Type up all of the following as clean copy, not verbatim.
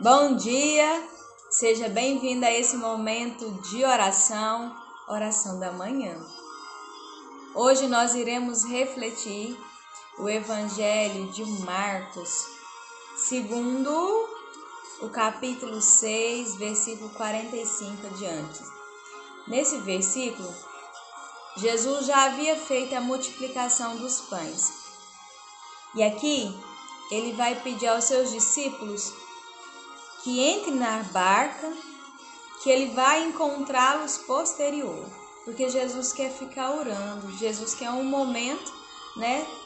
Bom dia, seja bem-vindo a esse momento de oração, oração da manhã. Hoje nós iremos refletir o Evangelho de Marcos, segundo o capítulo 6, versículo 45 adiante. Nesse versículo, Jesus já havia feito a multiplicação dos pães. E aqui, ele vai pedir aos seus discípulos que entre na barca, que ele vai encontrá-los posterior, porque Jesus quer ficar orando, Jesus quer um momento,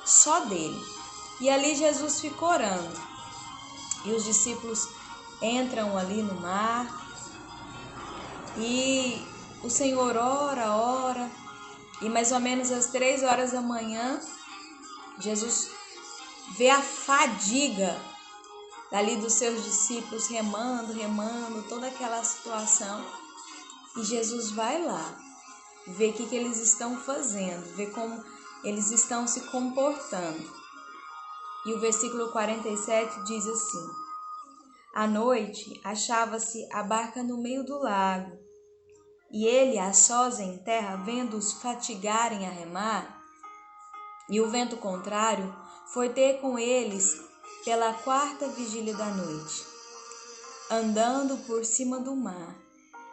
só dele. E ali Jesus ficou orando, e os discípulos entram ali no mar, e o Senhor ora, e mais ou menos às 3 horas da manhã, Jesus vê a fadiga dali dos seus discípulos remando, toda aquela situação. E Jesus vai lá, vê o que eles estão fazendo, vê como eles estão se comportando. E o versículo 47 diz assim: à noite achava-se a barca no meio do lago, e ele, a sós em terra, vendo-os fatigarem a remar, e o vento contrário, foi ter com eles pela 4ª vigília da noite, andando por cima do mar,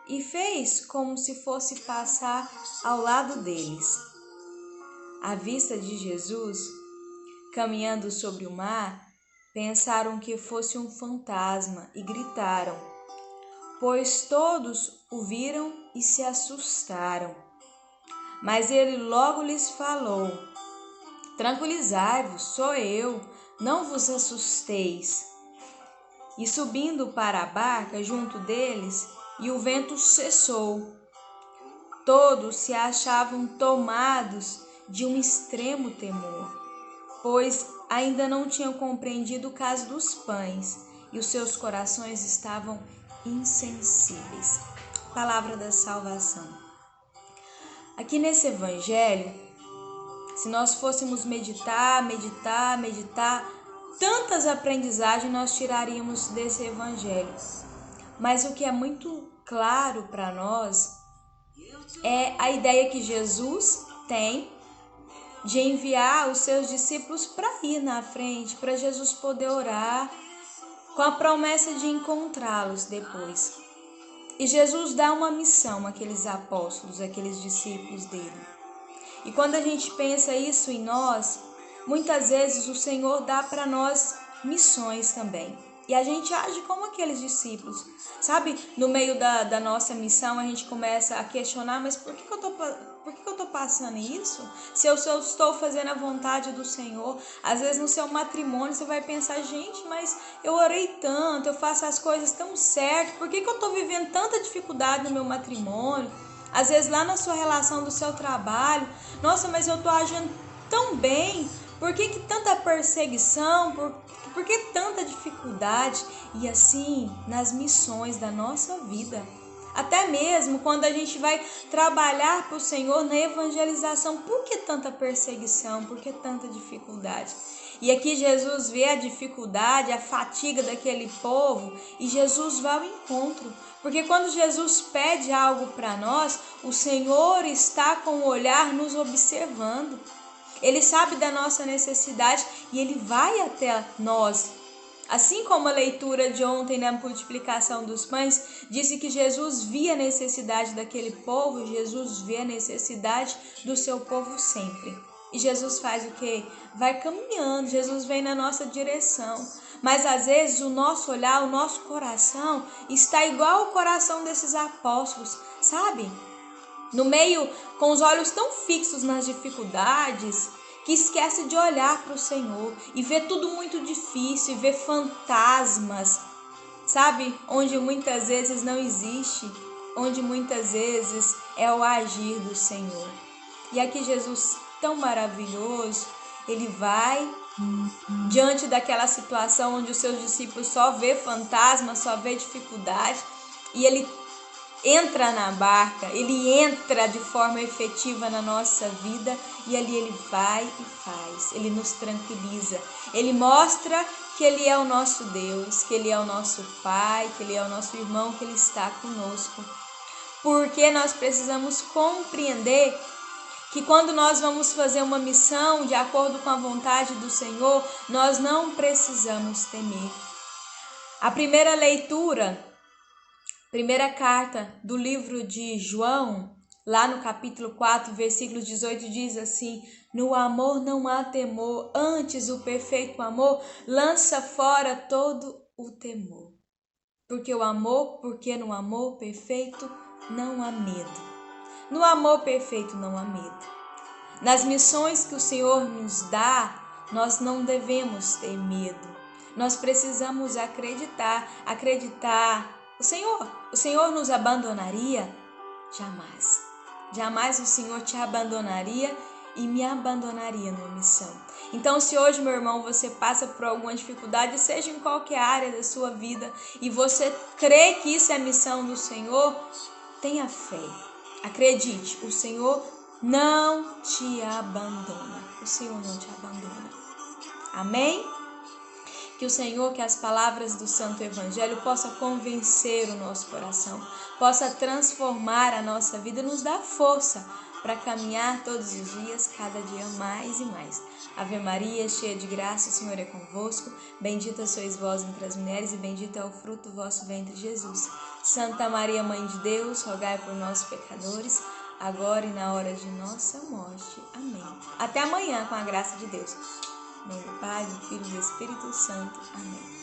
e fez como se fosse passar ao lado deles. À vista de Jesus, caminhando sobre o mar, pensaram que fosse um fantasma e gritaram, pois todos o viram e se assustaram. Mas ele logo lhes falou: tranquilizai-vos, sou eu, não vos assusteis. E subindo para a barca junto deles, e o vento cessou. Todos se achavam tomados de um extremo temor, pois ainda não tinham compreendido o caso dos pães, e os seus corações estavam insensíveis. Palavra da salvação. Aqui nesse evangelho, se nós fôssemos meditar, tantas aprendizagens nós tiraríamos desse evangelho. Mas o que é muito claro para nós é a ideia que Jesus tem de enviar os seus discípulos para ir na frente, para Jesus poder orar, com a promessa de encontrá-los depois. E Jesus dá uma missão àqueles apóstolos, àqueles discípulos dele. E quando a gente pensa isso em nós, muitas vezes o Senhor dá para nós missões também. E a gente age como aqueles discípulos. Sabe, no meio da nossa missão, a gente começa a questionar, mas por que eu tô passando isso? Se eu estou fazendo a vontade do Senhor. Às vezes no seu matrimônio você vai pensar, gente, mas eu orei tanto, eu faço as coisas tão certo, por que eu tô vivendo tanta dificuldade no meu matrimônio? Às vezes lá na sua relação do seu trabalho, nossa, mas eu tô agindo tão bem, por que tanta perseguição, por que tanta dificuldade? E assim, nas missões da nossa vida, até mesmo quando a gente vai trabalhar para o Senhor na evangelização, por que tanta perseguição, por que tanta dificuldade? E aqui Jesus vê a dificuldade, a fatiga daquele povo, e Jesus vai ao encontro. Porque quando Jesus pede algo para nós, o Senhor está com o olhar nos observando. Ele sabe da nossa necessidade e ele vai até nós. Assim como a leitura de ontem na multiplicação dos pães disse que Jesus via a necessidade daquele povo, Jesus vê a necessidade do seu povo sempre. E Jesus faz o quê? Vai caminhando, Jesus vem na nossa direção. Mas às vezes o nosso olhar, o nosso coração está igual ao coração desses apóstolos, sabe? No meio, com os olhos tão fixos nas dificuldades, que esquece de olhar para o Senhor e vê tudo muito difícil, vê fantasmas, sabe? Onde muitas vezes não existe, onde muitas vezes é o agir do Senhor. E aqui Jesus, tão maravilhoso, ele vai diante daquela situação onde os seus discípulos só vê fantasmas, só vê dificuldade, e ele entra na barca, ele entra de forma efetiva na nossa vida e ali ele vai e faz, ele nos tranquiliza, ele mostra que ele é o nosso Deus, que ele é o nosso Pai, que ele é o nosso irmão, que ele está conosco. Porque nós precisamos compreender que quando nós vamos fazer uma missão de acordo com a vontade do Senhor, nós não precisamos temer. A primeira leitura, primeira carta do livro de João, lá no capítulo 4, versículo 18, diz assim: no amor não há temor, antes o perfeito amor lança fora todo o temor. Porque no amor perfeito não há medo. No amor perfeito não há medo. Nas missões que o Senhor nos dá, nós não devemos ter medo. Nós precisamos acreditar. O Senhor nos abandonaria? Jamais. Jamais o Senhor te abandonaria e me abandonaria numa missão. Então, se hoje, meu irmão, você passa por alguma dificuldade, seja em qualquer área da sua vida, e você crê que isso é missão do Senhor, tenha fé. Acredite, o Senhor não te abandona. O Senhor não te abandona. Amém? Que o Senhor, que as palavras do Santo Evangelho possa convencer o nosso coração, possa transformar a nossa vida, nos dar força para caminhar todos os dias, cada dia mais e mais. Ave Maria, cheia de graça, o Senhor é convosco. Bendita sois vós entre as mulheres e bendito é o fruto do vosso ventre, Jesus. Santa Maria, Mãe de Deus, rogai por nós, pecadores, agora e na hora de nossa morte. Amém. Até amanhã, com a graça de Deus. Em nome do Pai, do Filho e do Espírito Santo. Amém.